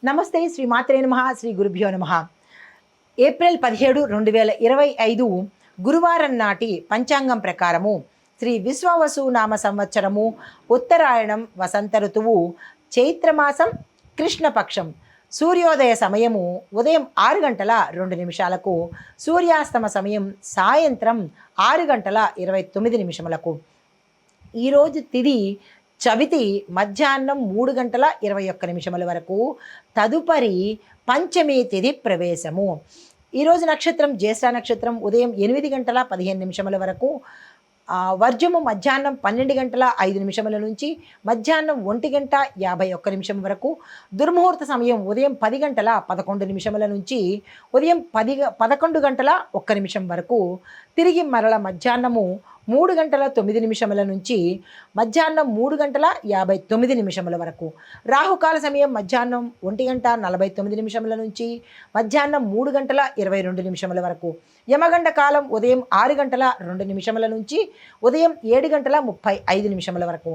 నమస్తే. శ్రీ మాత్రే నమః. శ్రీ గురుభ్యో నమః. ఏప్రిల్ 17, 2025 గురువారం నాటి పంచాంగం ప్రకారము శ్రీ విశ్వావసు నామ సంవత్సరము ఉత్తరాయణం వసంత ఋతువు చైత్రమాసం కృష్ణపక్షం సూర్యోదయ సమయము ఉదయం 6:02 సూర్యాస్తమ సమయం సాయంత్రం 6:29. ఈరోజు తిథి చవితి మధ్యాహ్నం 3:21 వరకు. తదుపరి పంచమి తిథి ప్రవేశము. ఈరోజు నక్షత్రం జ్యేష్ఠ నక్షత్రం ఉదయం 8:15 వరకు. వర్జము మధ్యాహ్నం 12:05 నుంచి మధ్యాహ్నం 1:51 వరకు. దుర్ముహూర్త సమయం ఉదయం 10:11 నుంచి ఉదయం 11:01 వరకు. తిరిగి మరల మధ్యాహ్నము 3:09 నుంచి మధ్యాహ్నం 3:59 వరకు. రాహుకాల సమయం మధ్యాహ్నం 1:49 నుంచి మధ్యాహ్నం 3:22 వరకు. యమగండ కాలం ఉదయం 6:02 నుంచి ఉదయం 7:35 వరకు.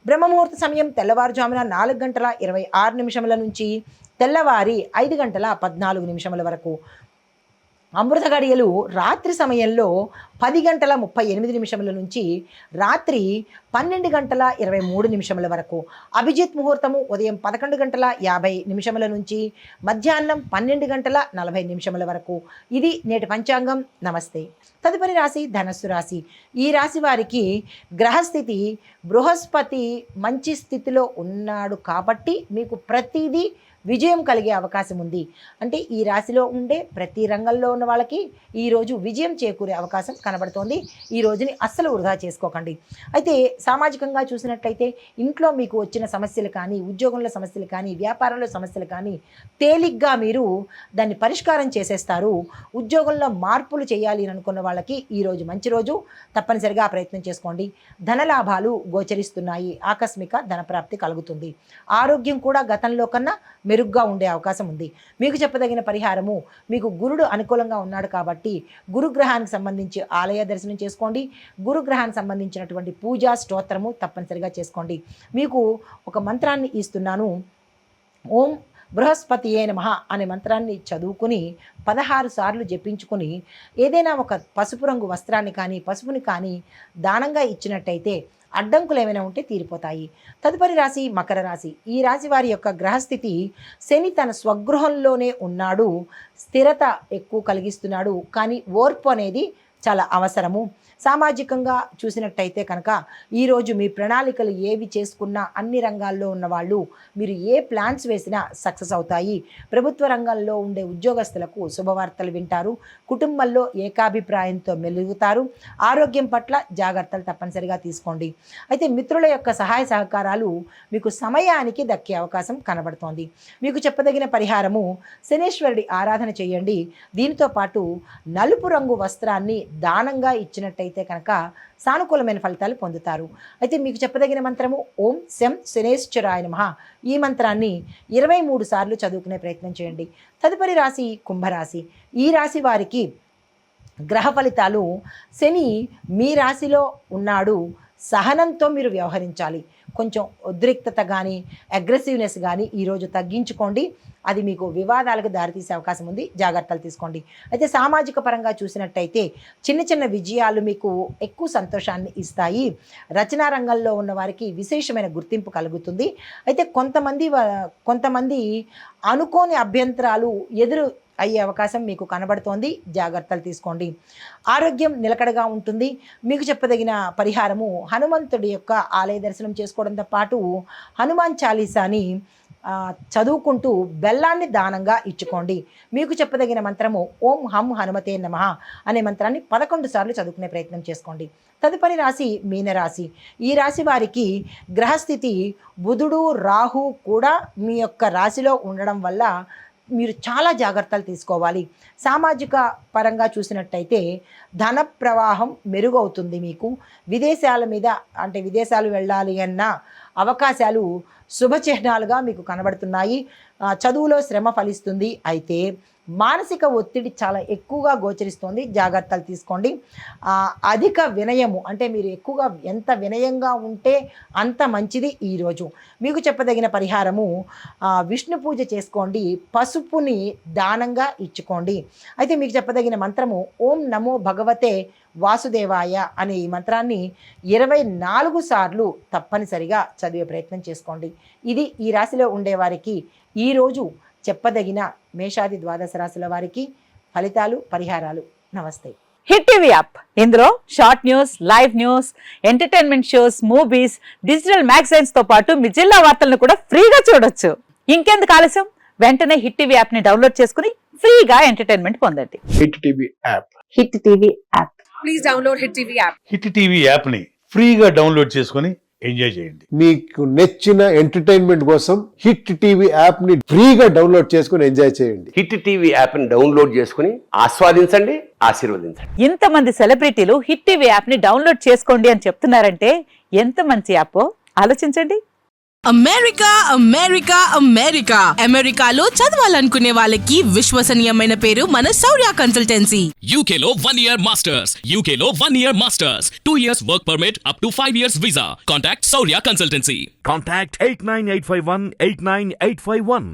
బ్రహ్మముహూర్త సమయం తెల్లవారుజామున 4:26 నుంచి తెల్లవారి 5:14 వరకు. అమృత గడియలు రాత్రి సమయంలో 10:38 నుంచి రాత్రి 12:23 వరకు. అభిజిత్ ముహూర్తము ఉదయం 11:50 నుంచి మధ్యాహ్నం 12:40 వరకు. ఇది నేటి పంచాంగం. నమస్తే. తదుపరి రాశి ధనస్సు రాశి. ఈ రాశి వారికి గ్రహస్థితి బృహస్పతి మంచి స్థితిలో ఉన్నాడు కాబట్టి మీకు ప్రతిదీ విజయం కలిగే అవకాశం ఉంది. అంటే ఈ రాశిలో ఉండే ప్రతి రంగంలో ఉన్న వాళ్ళకి ఈరోజు విజయం చేకూరే అవకాశం కనబడుతోంది. ఈ రోజుని అస్సలు వృధా చేసుకోకండి. అయితే సామాజికంగా చూసినట్లయితే ఇంట్లో మీకు వచ్చిన సమస్యలు కానీ, ఉద్యోగంలో సమస్యలు కానీ, వ్యాపారంలో సమస్యలు కానీ తేలిగ్గా మీరు దాన్ని పరిష్కారం చేసేస్తారు. ఉద్యోగంలో మార్పులు చేయాలి అని అనుకున్న వాళ్ళకి ఈరోజు మంచి రోజు. తప్పనిసరిగా ప్రయత్నం చేసుకోండి. ధనలాభాలు గోచరిస్తున్నాయి. ఆకస్మిక ధనప్రాప్తి కలుగుతుంది. ఆరోగ్యం కూడా గతంలో కన్నా మెరుగ్గా ఉండే అవకాశం ఉంది. మీకు చెప్పదగిన పరిహారము, మీకు గురుడు అనుకూలంగా ఉన్నాడు కాబట్టి గురుగ్రహానికి సంబంధించి ఆలయ దర్శనం చేసుకోండి. గురుగ్రహానికి సంబంధించినటువంటి పూజా స్తోత్రము తప్పనిసరిగా చేసుకోండి. మీకు ఒక మంత్రాన్ని ఇస్తున్నాను. ఓం బృహస్పతియే నమః అనే మంత్రాన్ని చదువుకుని 16 సార్లు జపించుకొని ఏదైనా ఒక పసుపు రంగు వస్త్రాన్ని కానీ పసుపుని కానీ దానంగా ఇచ్చినట్టయితే అడ్డంకులు ఏమైనా ఉంటే తీరిపోతాయి. తదుపరి రాశి మకర రాశి. ఈ రాశి వారి యొక్క గ్రహస్థితి శని తన స్వగృహంలోనే ఉన్నాడు. స్థిరత ఎక్కువ కలిగిస్తున్నాడు. కానీ ఓర్పు అనేది చాలా అవసరము. సామాజికంగా చూసినట్టయితే కనుక ఈరోజు మీ ప్రణాళికలు ఏవి చేసుకున్నా అన్ని రంగాల్లో ఉన్నవాళ్ళు మీరు ఏ ప్లాన్స్ వేసినా సక్సెస్ అవుతాయి. ప్రభుత్వ రంగంలో ఉండే ఉద్యోగస్తులకు శుభవార్తలు వింటారు. కుటుంబంలో ఏకాభిప్రాయంతో మెలుగుతారు. ఆరోగ్యం పట్ల జాగ్రత్తలు తప్పనిసరిగా తీసుకోండి. అయితే మిత్రుల యొక్క సహాయ సహకారాలు మీకు సమయానికి దక్కే అవకాశం కనబడుతోంది. మీకు చెప్పదగిన పరిహారము శనేశ్వరుడి ఆరాధన చేయండి. దీనితో పాటు నలుపు రంగు వస్త్రాన్ని దానంగా ఇచ్చినట్టయితే కనుక సానుకూలమైన ఫలితాలు పొందుతారు. అయితే మీకు చెప్పదగిన మంత్రము ఓం శం శనేశ్వరాయ నమః. ఈ మంత్రాన్ని 23 సార్లు చదువుకునే ప్రయత్నం చేయండి. తదుపరి రాశి కుంభరాశి. ఈ రాశి వారికి గ్రహ ఫలితాలు శని మీ రాశిలో ఉన్నాడు. సహనంతో మీరు వ్యవహరించాలి. కొంచెం ఉద్రిక్తత కానీ అగ్రెసివ్నెస్ కానీ ఈరోజు తగ్గించుకోండి. అది మీకు వివాదాలకు దారితీసే అవకాశం ఉంది. జాగ్రత్తలు తీసుకోండి. అయితే సామాజిక పరంగా చూసినట్టయితే చిన్న చిన్న విజయాలు మీకు ఎక్కువ సంతోషాన్ని ఇస్తాయి. రచనా రంగంలో ఉన్న వారికి విశేషమైన గుర్తింపు కలుగుతుంది. అయితే కొంతమంది అనుకోని అభ్యంతరాలు ఎదురు అయ్యే అవకాశం మీకు కనబడుతోంది. జాగ్రత్తలు తీసుకోండి. ఆరోగ్యం నిలకడగా ఉంటుంది. మీకు చెప్పదగిన పరిహారము హనుమంతుడి యొక్క ఆలయ దర్శనం చేసుకోవడంతో పాటు హనుమాన్ చాలీసాని చదువుకుంటూ బెల్లాన్ని దానంగా ఇచ్చుకోండి. మీకు చెప్పదగిన మంత్రము ఓం హం హనుమతే నమః అనే మంత్రాన్ని 11 సార్లు చదువుకునే ప్రయత్నం చేసుకోండి. తదుపరి రాశి మీనరాశి. ఈ రాశి వారికి గ్రహస్థితి బుధుడు రాహు కూడా మీ యొక్క రాశిలో ఉండడం వల్ల మీరు చాలా జాగ్రత్తలు తీసుకోవాలి. సామాజిక పరంగా చూసినట్టయితే ధన ప్రవాహం మెరుగవుతుంది. మీకు విదేశాల మీద అంటే విదేశాలు వెళ్ళాలి అన్న అవకాశాలు శుభచిహ్నాలుగా మీకు కనబడుతున్నాయి. చదువులో శ్రమ ఫలిస్తుంది. అయితే మానసిక ఒత్తిడి చాలా ఎక్కువగా గోచరిస్తోంది, జాగ్రత్తలు తీసుకోండి. అధిక వినయము అంటే మీరు ఎక్కువగా ఎంత వినయంగా ఉంటే అంత మంచిది. ఈరోజు మీకు చెప్పదగిన పరిహారము విష్ణు పూజ చేసుకోండి, పసుపుని దానంగా ఇచ్చుకోండి. అయితే మీకు చెప్పదగిన మంత్రము ఓం నమో భగవతే వాసుదేవాయ అనే ఈ మంత్రాన్ని 24 సార్లు తప్పనిసరిగా చదివే ప్రయత్నం చేసుకోండి. ఇది ఈ రాశిలో ఉండేవారికి ఈరోజు చెప్పదగిన మేషాది ద్వాదశ రాశుల వారికి ఫలితాలు, పరిహారాలు. నమస్తే. హిట్ టీవీ యాప్, ఇందులో short news, live news, entertainment shows, movies, digital magazines తో పాటు మీ జిల్లా వార్తలను కూడా ఫ్రీగా చూడొచ్చు. ఇంకెందుకు ఆలస్యం, వెంటనే హిట్ టీవీ యాప్ ని డౌన్లోడ్ చేసుకుని ఫ్రీగా ఎంటర్టైన్మెంట్ పొందండి. Hit TV app. Hit TV app. Please download hit TV app. Hit TV app ని ఫ్రీగా డౌన్లోడ్ చేసుకొని ఎంజాయ్ చేయండి. మీకు నచ్చిన ఎంటర్టైన్మెంట్ కోసం హిట్ టీవీ యాప్ ని ఫ్రీగా డౌన్లోడ్ చేసుకొని ఎంజాయ్ చేయండి. హిట్ టీవీ యాప్ ని డౌన్లోడ్ చేసుకుని ఆస్వాదించండి, ఆశీర్వదించండి. ఇంతమంది సెలబ్రిటీలు హిట్ టీవీ యాప్ ని డౌన్లోడ్ చేసుకోండి అని చెప్తున్నారంటే ఎంత మంచి యాప్ ఆలోచించండి. అమెరికా అమెరికా అమెరికా అమెరికాలో చదవాలనుకునే వాళ్ళకి విశ్వసనీయమైన పేరు మన శౌర్య కన్సల్టెన్సీ. UK లో 1 year masters, UK లో 1 year masters, 2 years work permit up to 5 years visa. Contact Saurya Consultancy. Contact 89851 89851.